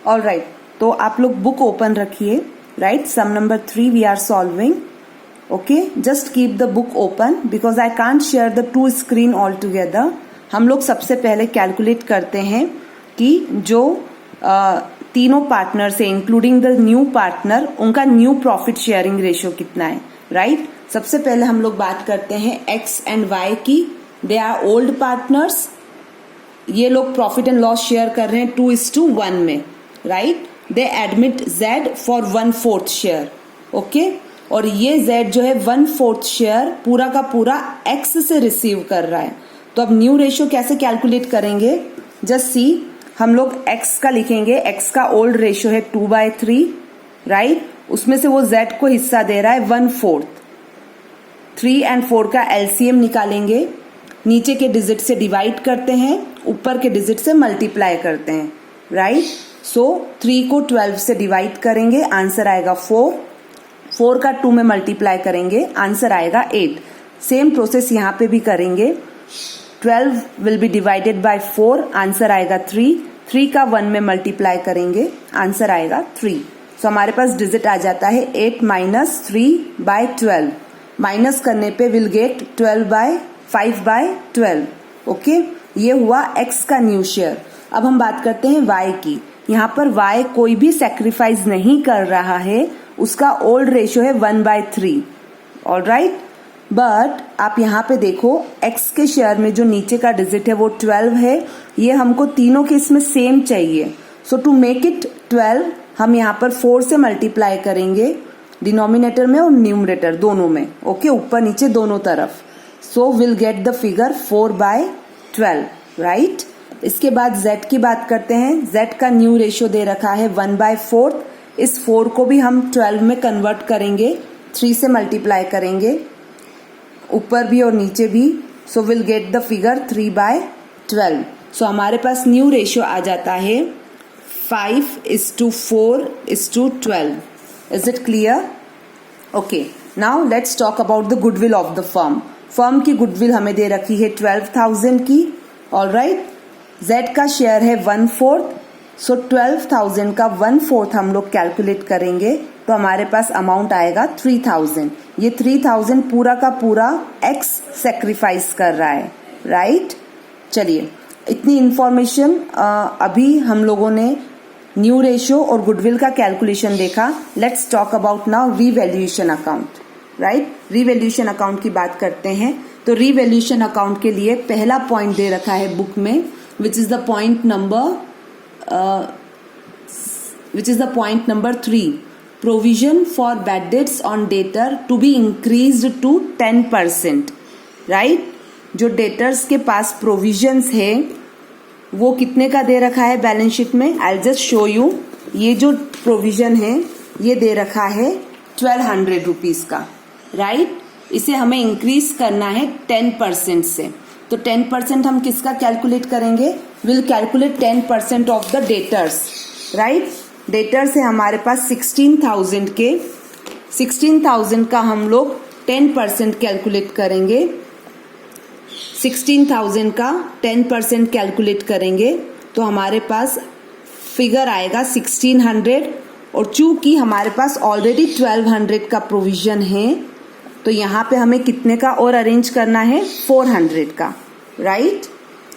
All right, तो आप लोग बुक ओपन रखिए. Right, sum number 3 we are solving. Okay, just keep the book open because I can't share the to screen all together. हम लोग सबसे पहले calculate करते हैं कि जो तीनों पार्टनर्स है इंक्लूडिंग द न्यू पार्टनर, उनका न्यू प्रॉफिट शेयरिंग रेशियो कितना है. राइट, सबसे पहले हम लोग बात करते हैं एक्स एंड वाई की. They are old partners. ये लोग प्रॉफिट एंड लॉस शेयर कर रहे हैं 2:1 में. Right, they admit Z for 1/4 share. Okay, और ये जेड जो है 1/4 शेयर पूरा का पूरा एक्स से रिसीव कर रहा है. तो अब न्यू रेशियो कैसे कैलकुलेट करेंगे, जस्ट सी. हम लोग एक्स का लिखेंगे. एक्स का ओल्ड रेशियो है 2/3. राइट, उसमें से वो जेड को हिस्सा दे रहा है 1/4. 3 और 4 का एलसीएम निकालेंगे. नीचे के डिजिट से डिवाइड करते हैं, ऊपर के डिजिट से मल्टीप्लाई करते हैं. राइट, सो 3 को 12 से डिवाइड करेंगे, आंसर आएगा 4. 4 का 2 में मल्टीप्लाई करेंगे, आंसर आएगा 8. सेम प्रोसेस यहाँ पे भी करेंगे. 12 will be divided by 4, answer आएगा 3. 3 का 1 में मल्टीप्लाई करेंगे, आंसर आएगा 3. सो हमारे पास डिजिट आ जाता है 8 माइनस 3/12. माइनस करने पे विल गेट 12/5/12. ओके, ये हुआ एक्स का न्यू शेयर. अब हम बात करते हैं वाई की. यहाँ पर वाई कोई भी सेक्रीफाइस नहीं कर रहा है. उसका ओल्ड रेशियो है 1/3. ऑल राइट, बट आप यहाँ पे देखो एक्स के शेयर में जो नीचे का डिजिट है वो 12 है. ये हमको तीनों के इसमें सेम चाहिए. सो टू मेक इट 12 हम यहाँ पर 4 से मल्टीप्लाई करेंगे, डिनोमिनेटर में और न्यूमरेटर दोनों में. ओके, ऊपर नीचे दोनों तरफ. So will get the figure 4/12. Right, इसके बाद z की बात करते हैं. z का न्यू रेशियो दे रखा है 1/4. इस 4 को भी हम 12 में कन्वर्ट करेंगे, 3 से मल्टीप्लाई करेंगे, ऊपर भी और नीचे भी. So will get the figure 3/12. सो हमारे पास न्यू रेशियो आ जाता है 5:4:12. Is it clear? Okay, now let's talk about the goodwill of the firm. Firm की गुडविल हमें दे रखी है 12,000 की. ऑल राइट, Z का शेयर है 1/4. सो 12,000 का 1/4 हम लोग कैलकुलेट करेंगे तो हमारे पास अमाउंट आएगा 3,000. ये 3,000 पूरा का पूरा X सेक्रीफाइस कर रहा है. राइट, चलिए इतनी इंफॉर्मेशन अभी हम लोगों ने न्यू रेशियो और गुडविल का कैलकुलेशन देखा. Let's talk about now revaluation account. Right, revaluation account की बात करते हैं. तो रीवैल्यूएशन अकाउंट के लिए पहला पॉइंट दे रखा है बुक में, which is the point number 3. Provision for bad debts on debtor to be increased to 10%. Right? जो डेटर्स के पास प्रोविजंस है वो कितने का दे रखा है बैलेंस शीट में. I just show you. ये जो प्रोविजन है ये दे रखा है 1200 रुपीज का. राइट, इसे हमें इंक्रीज करना है 10% से. तो 10% हम किसका कैलकुलेट करेंगे, will calculate 10% of the debtors. Right, debtors है हमारे पास 16,000 के. 16,000 का हम लोग 10% कैलकुलेट करेंगे. 16,000 का 10% कैलकुलेट करेंगे तो हमारे पास फिगर आएगा 1600. और चूंकि हमारे पास ऑलरेडी 1200 का प्रोविजन है तो यहाँ पे हमें कितने का और अरेंज करना है, 400 का. राइट,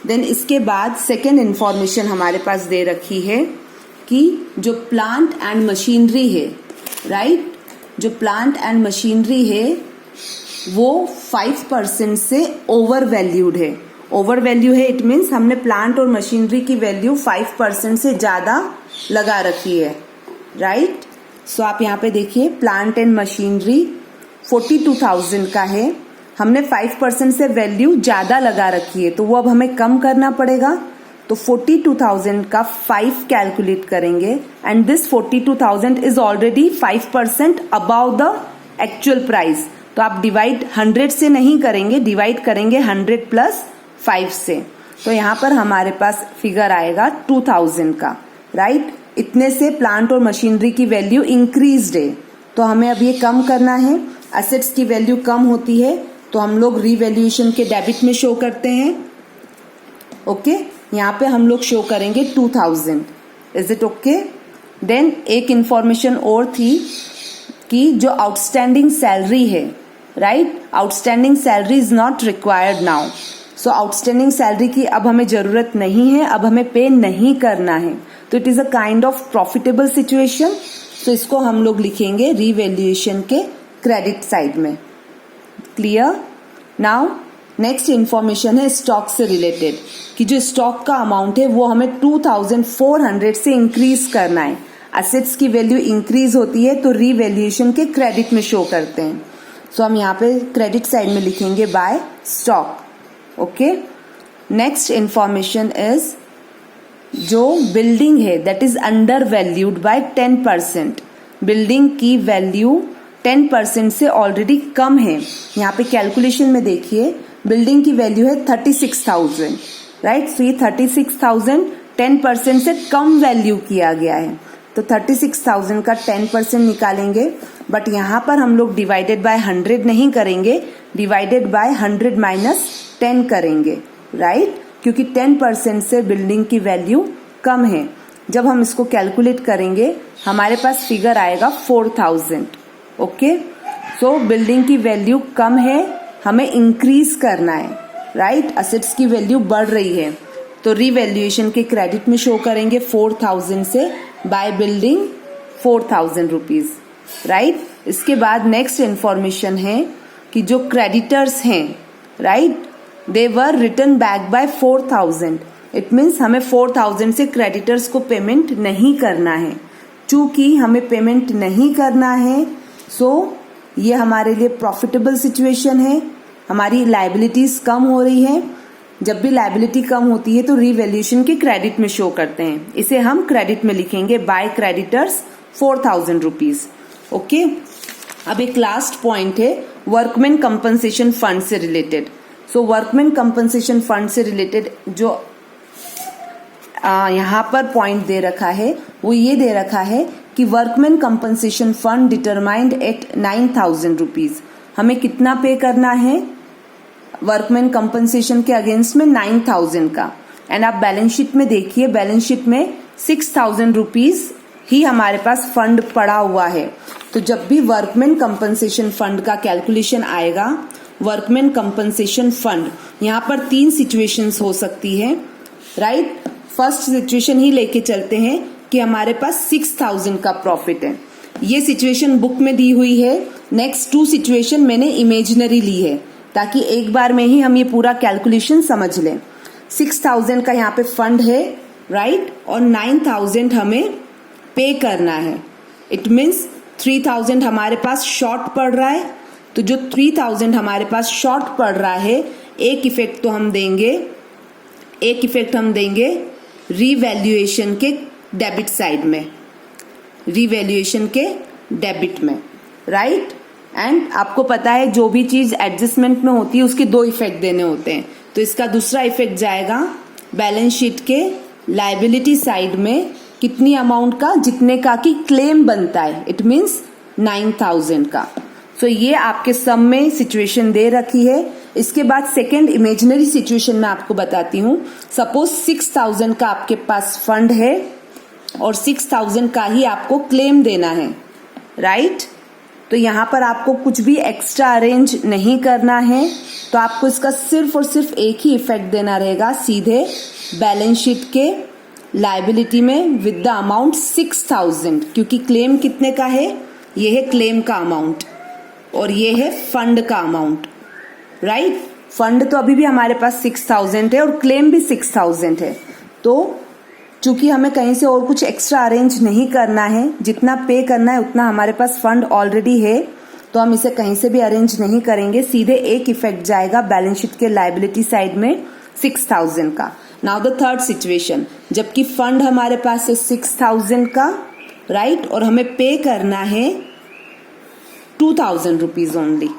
देन इसके बाद सेकेंड इंफॉर्मेशन हमारे पास दे रखी है कि जो प्लांट एंड मशीनरी है. राइट, जो प्लांट एंड मशीनरी है वो 5% से ओवर वैल्यूड है. ओवर वैल्यू है इट मीन्स हमने प्लांट और मशीनरी की वैल्यू 5% से ज्यादा लगा रखी है. राइट, सो आप यहाँ पे देखिए प्लांट एंड मशीनरी 42,000 का है. हमने 5% से वैल्यू ज्यादा लगा रखी है तो वो अब हमें कम करना पड़ेगा. तो 42,000 का 5 कैलकुलेट करेंगे and this 42,000 is already 5% about the actual price. तो आप डिवाइड 100 से नहीं करेंगे, डिवाइड करेंगे 100 प्लस 5 से. तो यहाँ पर हमारे पास फिगर आएगा 2,000 का. राइट, इतने से प्लांट और मशीनरी की वैल्यू इंक्रीज्ड है तो हमें अब ये कम करना है. एसेट्स की वैल्यू कम होती है तो हम लोग रीवैल्यूएशन के डेबिट में शो करते हैं. ओके, यहाँ पे हम लोग शो करेंगे 2000. Is it okay? देन एक इंफॉर्मेशन और थी कि जो आउटस्टैंडिंग सैलरी है, right, outstanding salary is not required now. So outstanding salary की अब हमें जरूरत नहीं है, अब हमें पे नहीं करना है, तो it is a kind of profitable situation. तो इसको हम लोग लिखेंगे रीवैल्यूएशन के क्रेडिट साइड में। क्लियर? नाउ नेक्स्ट इंफॉर्मेशन है स्टॉक से रिलेटेड, कि जो स्टॉक का अमाउंट है वो हमें 2400 से इंक्रीज करना है। एसेट्स की वैल्यू इंक्रीज होती है तो रीवैल्यूएशन के क्रेडिट में शो करते हैं। सो हम यहाँ पे क्रेडिट साइड में लिखेंगे by stock. Okay, next information is जो बिल्डिंग है that is undervalued by 10%। Building की वैल्यू 10% से ऑलरेडी कम है। यहाँ पे कैलकुलेशन में देखिए, बिल्डिंग की वैल्यू है 36,000, राइट। सो ये 36,000 10% से कम वैल्यू किया गया है, तो 36,000 का 10% निकालेंगे। बट यहाँ पर हम लोग डिवाइडेड बाय 100 नहीं करेंगे, डिवाइडेड बाय 100 माइनस 10 करेंगे, राइट, क्योंकि 10% से बिल्डिंग की वैल्यू कम है। जब हम इसको कैलकुलेट करेंगे हमारे पास फिगर आएगा 4,000। ओके, सो बिल्डिंग की वैल्यू कम है, हमें इंक्रीज करना है, राइट, असेट्स की वैल्यू बढ़ रही है, तो रीवैल्यूएशन के क्रेडिट में शो करेंगे 4,000 से बाय बिल्डिंग 4,000 रुपीज, राइट। इसके बाद नेक्स्ट इंफॉर्मेशन है कि जो क्रेडिटर्स हैं, right, they were return back by 4,000। It means हमें 4,000 से क्रेडिटर्स को पेमेंट नहीं करना है। चूंकि हमें पेमेंट नहीं करना है, सो ये हमारे लिए प्रॉफिटेबल सिचुएशन है, हमारी लायबिलिटीज कम हो रही है। जब भी लायबिलिटी कम होती है तो रीवैल्यूएशन के क्रेडिट में शो करते हैं, इसे हम क्रेडिट में लिखेंगे बाय क्रेडिटर्स 4,000 रुपीज। ओके, अब एक लास्ट पॉइंट है वर्कमैन कंपनसेशन फंड से रिलेटेड। सो वर्कमैन कंपनसेशन फंड से रिलेटेड जो यहाँ पर पॉइंट दे रखा है वो ये दे रखा है कि workman compensation fund determined at 9,000 rupees. हमें कितना पे करना है वर्कमैन कंपनसेशन के अगेंस्ट में? 9,000 का। एंड आप बैलेंस शीट में देखिए, बैलेंस शीट में 6,000 रुपीज ही हमारे पास फंड पड़ा हुआ है। तो जब भी वर्कमैन कंपनसेशन फंड का कैलकुलेशन आएगा, वर्कमैन कंपनसेशन फंड, यहाँ पर 3 सिचुएशंस हो सकती है, राइट। फर्स्ट सिचुएशन ही लेके चलते हैं कि हमारे पास 6,000 का प्रॉफिट है, ये सिचुएशन बुक में दी हुई है। नेक्स्ट 2 सिचुएशन मैंने इमेजिनरी ली है ताकि एक बार में ही हम ये पूरा कैलकुलेशन समझ लें। 6,000 का यहाँ पे फंड है, राइट, और 9,000 हमें पे करना है। इट मीन्स 3,000 हमारे पास शॉर्ट पड़ रहा है। तो जो 3,000 हमारे पास शॉर्ट पड़ रहा है, एक इफेक्ट तो हम देंगे, एक इफेक्ट हम देंगे रीवैल्यूएशन के डेबिट साइड में, रीवैल्यूएशन के डेबिट में, राइट। एंड आपको पता है जो भी चीज एडजस्टमेंट में होती है उसके 2 इफेक्ट देने होते हैं, तो इसका दूसरा इफेक्ट जाएगा बैलेंस शीट के लायबिलिटी साइड में, कितनी अमाउंट का, जितने का की क्लेम बनता है, इट मीन्स 9,000 का। सो ये आपके सम में सिचुएशन दे रखी है। इसके बाद सेकेंड इमेजिनरी सिचुएशन में आपको बताती हूँ। सपोज 6,000 का आपके पास फंड है और 6,000 का ही आपको क्लेम देना है, राइट। तो यहाँ पर आपको कुछ भी एक्स्ट्रा अरेंज नहीं करना है, तो आपको इसका सिर्फ और सिर्फ एक ही इफेक्ट देना रहेगा, सीधे बैलेंस शीट के लायबिलिटी में विद द अमाउंट 6,000, क्योंकि क्लेम कितने का है, ये है क्लेम का अमाउंट और ये है फंड का अमाउंट, राइट। फंड तो अभी भी हमारे पास 6,000 है और क्लेम भी 6,000 है। तो चूंकि हमें कहीं से और कुछ एक्स्ट्रा अरेंज नहीं करना है, जितना पे करना है उतना हमारे पास फंड ऑलरेडी है, तो हम इसे कहीं से भी अरेंज नहीं करेंगे, सीधे एक इफेक्ट जाएगा बैलेंस शीट के लायबिलिटी साइड में 6,000 का। नाउ द थर्ड सिचुएशन, जबकि फंड हमारे पास है 6,000 का, राइट, और हमें पे करना है 2,000 रुपीज ओनली।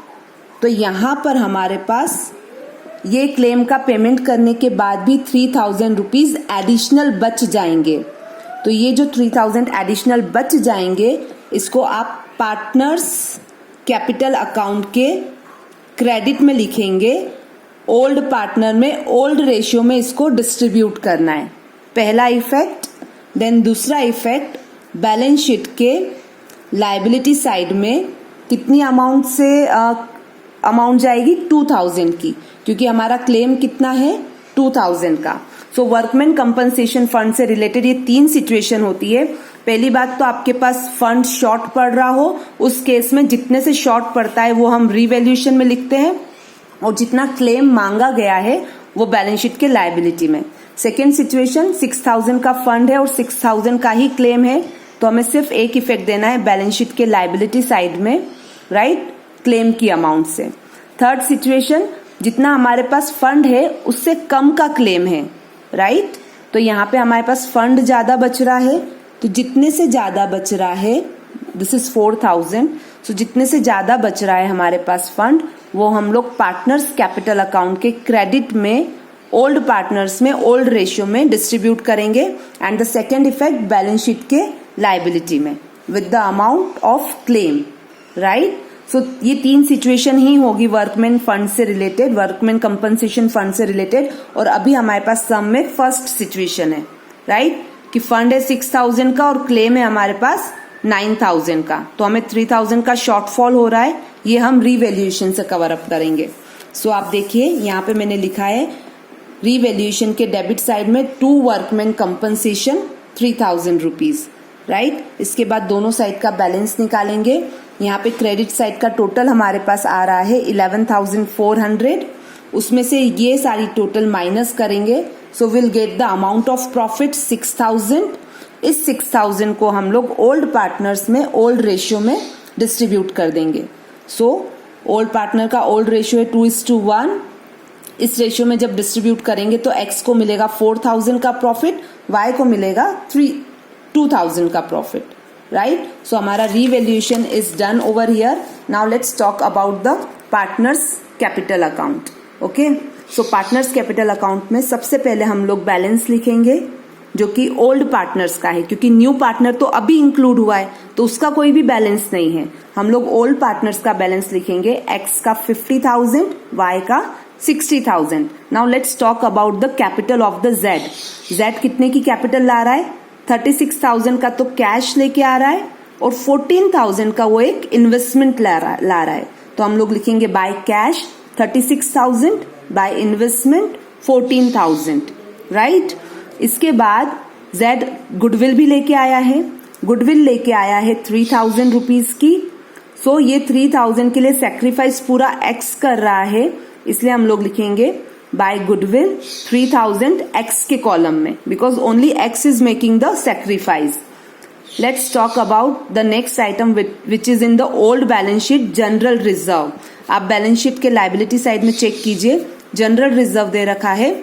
तो यहां पर हमारे पास ये क्लेम का पेमेंट करने के बाद भी 3,000 रुपीज एडिशनल बच जाएंगे। तो ये जो 3,000 एडिशनल बच जाएंगे, इसको आप पार्टनर्स कैपिटल अकाउंट के क्रेडिट में लिखेंगे। ओल्ड पार्टनर में ओल्ड रेशियो में इसको डिस्ट्रीब्यूट करना है, पहला इफेक्ट। देन दूसरा इफेक्ट, बैलेंस शीट के लायबिलिटी साइड में कितनी अमाउंट से अमाउंट जाएगी 2000 की, क्योंकि हमारा क्लेम कितना है 2000 का। सो वर्कमैन कंपनसेशन फंड से रिलेटेड ये 3 सिचुएशन होती है। पहली बात तो आपके पास फंड शॉर्ट पड़ रहा हो, उस केस में जितने से शॉर्ट पड़ता है वो हम रीवैल्यूएशन में लिखते हैं और जितना क्लेम मांगा गया है वो बैलेंस शीट के लायबिलिटी में। सेकेंड सिचुएशन 6000 का फंड है और 6000 का ही क्लेम है, तो हमें सिर्फ एक इफेक्ट देना है बैलेंस शीट के लायबिलिटी साइड में, राइट, क्लेम की अमाउंट से। थर्ड सिचुएशन जितना हमारे पास फंड है उससे कम का क्लेम है, राइट, तो यहाँ पे हमारे पास फंड ज्यादा बच रहा है, तो जितने से ज्यादा बच रहा है, दिस इज 4000, सो जितने से ज्यादा बच रहा है हमारे पास फंड वो हम लोग पार्टनर्स कैपिटल अकाउंट के क्रेडिट में, ओल्ड पार्टनर्स में, ओल्ड रेशियो में डिस्ट्रीब्यूट करेंगे and the second effect balance sheet के लायबिलिटी में with the amount of claim, right. So ये 3 सिचुएशन ही होगी वर्कमैन फंड से रिलेटेड, वर्कमैन कंपनसेशन फंड से रिलेटेड। और अभी हमारे पास सम में फर्स्ट सिचुएशन है, राइट, कि फंड है 6000 का और क्लेम है हमारे पास 9000 का, तो हमें 3000 का शॉर्टफॉल हो रहा है, ये हम रीवैल्यूएशन से कवर अप करेंगे। सो आप देखिए यहाँ पे मैंने लिखा है रीवैल्यूएशन के डेबिट साइड में to workman compensation 3000 rupees, right. इसके बाद दोनों साइड का बैलेंस निकालेंगे। यहाँ पे क्रेडिट साइड का टोटल हमारे पास आ रहा है 11,400, उसमें से ये सारी टोटल माइनस करेंगे, so will get the amount of profit 6000। इस 6000 को हम लोग ओल्ड पार्टनर्स में ओल्ड रेशियो में डिस्ट्रीब्यूट कर देंगे। सो ओल्ड पार्टनर का ओल्ड रेशियो है 2:1। इस रेशियो में जब डिस्ट्रीब्यूट करेंगे तो एक्स को मिलेगा 4000 का प्रॉफिट, वाई को मिलेगा 2000 का प्रॉफिट, राइट। सो हमारा revaluation is done over here. Now let's talk about the partners capital account. Okay, so partners capital account में सबसे पहले हम लोग बैलेंस लिखेंगे जो कि ओल्ड पार्टनर्स का है, क्योंकि न्यू पार्टनर तो अभी इंक्लूड हुआ है तो उसका कोई भी बैलेंस नहीं है। हम लोग ओल्ड पार्टनर्स का बैलेंस लिखेंगे, एक्स का 50,000, वाई का 60,000। Now let's talk about the capital of the Z. Z कितने की कैपिटल ला रहा है? 36,000 का तो कैश लेके आ रहा है और 14,000 का वो एक इन्वेस्टमेंट ला रहा है, तो हम लोग लिखेंगे by cash 36,000, by investment 14,000, right. इसके बाद जेड गुडविल भी लेके आया है, गुडविल लेके आया है 3,000 रुपीज की। सो ये 3,000 के लिए सेक्रीफाइस पूरा एक्स कर रहा है, इसलिए हम लोग लिखेंगे बाय गुडविल 3000 एक्स के कॉलम में, because only x is making the sacrifice. Let's talk about the next item which is in the old balance sheet, general reserve. आप बैलेंस शीट के लायबिलिटी साइड में चेक कीजिए, general reserve दे रखा है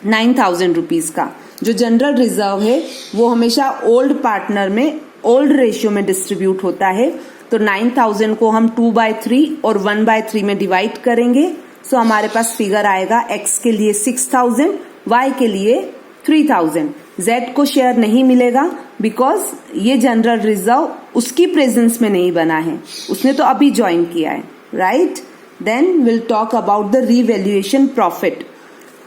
9,000 rupees का। जो general reserve है वो हमेशा ओल्ड पार्टनर में ओल्ड रेशियो में डिस्ट्रीब्यूट होता है, तो 9,000 को हम 2/3 और 1/3 में डिवाइड करेंगे। सो हमारे पास फिगर आएगा एक्स के लिए 6,000, वाई के लिए 3,000। जेड को शेयर नहीं मिलेगा बिकॉज ये जनरल रिजर्व उसकी प्रेजेंस में नहीं बना है, उसने तो अभी ज्वाइन किया है, right. Then will talk about the revaluation profit.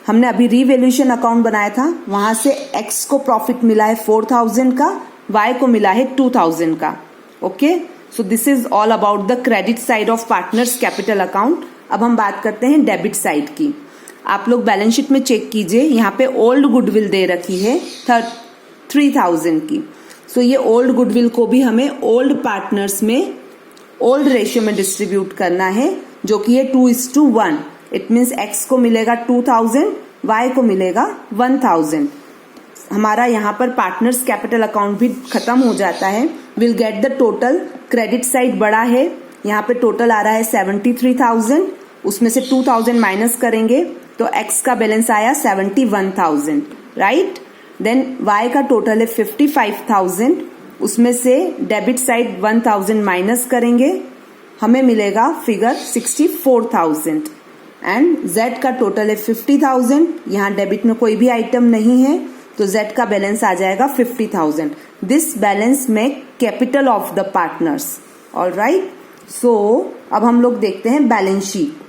हमने अभी रीवैल्यूएशन अकाउंट बनाया था, वहां से एक्स को प्रॉफिट मिला है 4,000 का, वाई को मिला है 2,000 का। Okay, so this is all about the credit side of partners capital account. अब हम बात करते हैं डेबिट साइड की। आप लोग बैलेंस शीट में चेक कीजिए, यहाँ पे ओल्ड गुडविल दे रखी है 3,000 की। सो ये ओल्ड गुडविल को भी हमें ओल्ड पार्टनर्स में ओल्ड रेशियो में डिस्ट्रीब्यूट करना है, जो कि है 2:1। इट मीन्स एक्स को मिलेगा 2,000, वाई को मिलेगा 1,000। हमारा यहाँ पर पार्टनर्स कैपिटल अकाउंट भी खत्म हो जाता है। Will get the total, credit side बड़ा है, यहाँ पे टोटल आ रहा है 73,000, उसमें से 2,000 माइनस करेंगे तो एक्स का बैलेंस आया 71,000, राइट। देन वाई का टोटल है 55,000, उसमें से डेबिट साइड 1,000 माइनस करेंगे, हमें मिलेगा फिगर 64,000। एंड जेड का टोटल है 50,000, यहाँ डेबिट में कोई भी आइटम नहीं है तो जेड का बैलेंस आ जाएगा 50,000। दिस बैलेंस में capital of the partners, all right. So अब हम लोग देखते हैं बैलेंस शीट।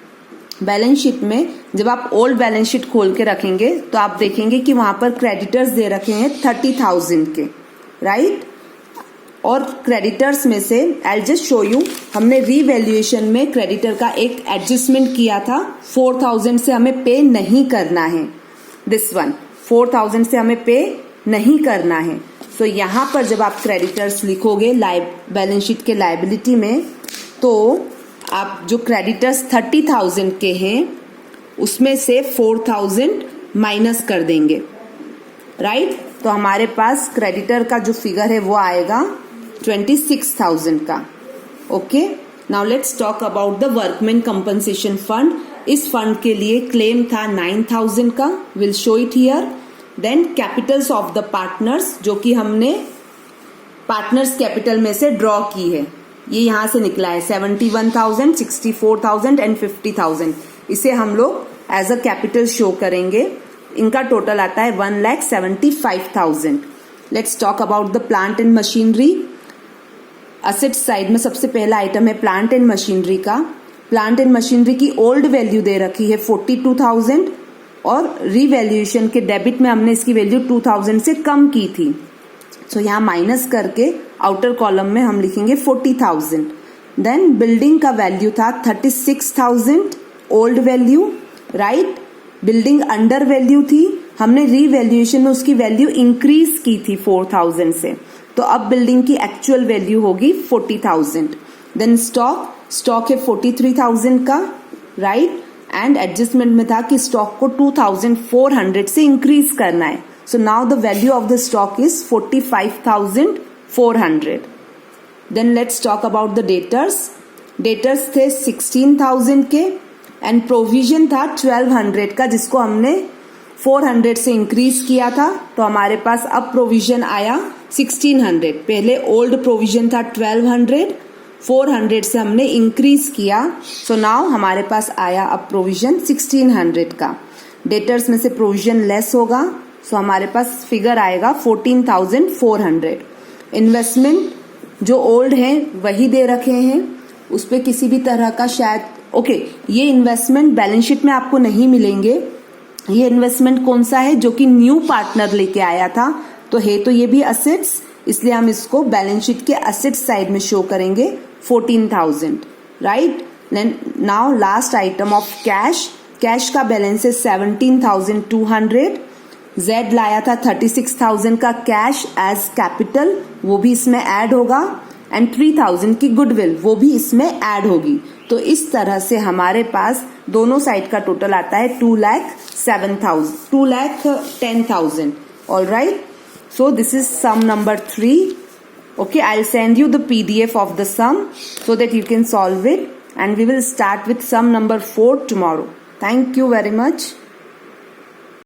बैलेंस शीट में जब आप ओल्ड बैलेंस शीट खोल के रखेंगे तो आप देखेंगे कि वहां पर क्रेडिटर्स दे रखे हैं 30,000 के, राइट। और क्रेडिटर्स में से आई जस्ट शो यू, हमने रीवैल्यूएशन में क्रेडिटर का एक एडजस्टमेंट किया था. 4000 से हमें पे नहीं करना है. दिस वन 4000 से हमें पे नहीं करना है. सो यहाँ पर जब आप क्रेडिटर्स लिखोगे बैलेंस शीट के लायबिलिटी में, तो आप जो क्रेडिटर्स 30,000 के हैं उसमें से 4,000 माइनस कर देंगे. राइट तो हमारे पास क्रेडिटर का जो फिगर है वो आएगा 26,000 का. Okay, now let's talk about the workman compensation fund. इस फंड के लिए क्लेम था 9,000 का. Will show it here. Then capitals of the partners, जो कि हमने पार्टनर्स कैपिटल में से ड्रॉ की है, ये यहां से निकला है 71,000, 64,000 एंड 50,000. इसे हम लोग एज अ कैपिटल शो करेंगे. इनका टोटल आता है 1,75,000. Let's talk about the plant and machinery. Asset side में सबसे पहला आइटम है प्लांट एंड मशीनरी का. प्लांट एंड मशीनरी की ओल्ड वैल्यू दे रखी है 42,000 और रीवैल्यूएशन के डेबिट में हमने इसकी वैल्यू 2,000 से कम की थी. सो यहाँ माइनस करके आउटर कॉलम में हम लिखेंगे 40,000. देन बिल्डिंग का वैल्यू था 36,000 old value. Right, building under value थी, हमने रीवैल्यूएशन में उसकी वैल्यू इंक्रीज की थी 4,000 से, तो अब बिल्डिंग की एक्चुअल वैल्यू होगी 40,000. देन स्टॉक है 43,000 का. राइट, एंड एडजस्टमेंट में था कि स्टॉक को 2,400 से इंक्रीज करना है. So now the value of the stock is 45,400. Then let's talk about the debtors. Debtors थे 16,000 के एंड प्रोविजन था 1,200 का, जिसको हमने 400 से इंक्रीज किया था. तो हमारे पास अब प्रोविजन आया 1,600. पहले ओल्ड प्रोविजन था 1,200, 400 से हमने इंक्रीज किया. सो नाउ हमारे पास आया अब प्रोविजन 1,600 का. डेटर्स में से प्रोविजन लेस होगा, सो हमारे पास फिगर आएगा 14,400. इन्वेस्टमेंट जो ओल्ड है वही दे रखे हैं, उस पर किसी भी तरह का शायद ये इन्वेस्टमेंट बैलेंस शीट में आपको नहीं मिलेंगे. ये इन्वेस्टमेंट कौन सा है, जो कि न्यू पार्टनर लेके आया था, तो ये भी असेट्स, इसलिए हम इसको बैलेंस शीट के असेट्स साइड में शो करेंगे 14,000. Right, now last item of cash का बैलेंस है 17,200. जेड लाया था 36,000 का कैश एज कैपिटल, वो भी इसमें ऐड होगा. एंड 3,000 की गुडविल, वो भी इसमें ऐड होगी. तो इस तरह से हमारे पास दोनों साइड का टोटल आता है 2,10,000. All right, so this is sum number 3. Okay, I'll send you the PDF of the sum so that you can solve it, and we will start with sum number 4 tomorrow. Thank you very much.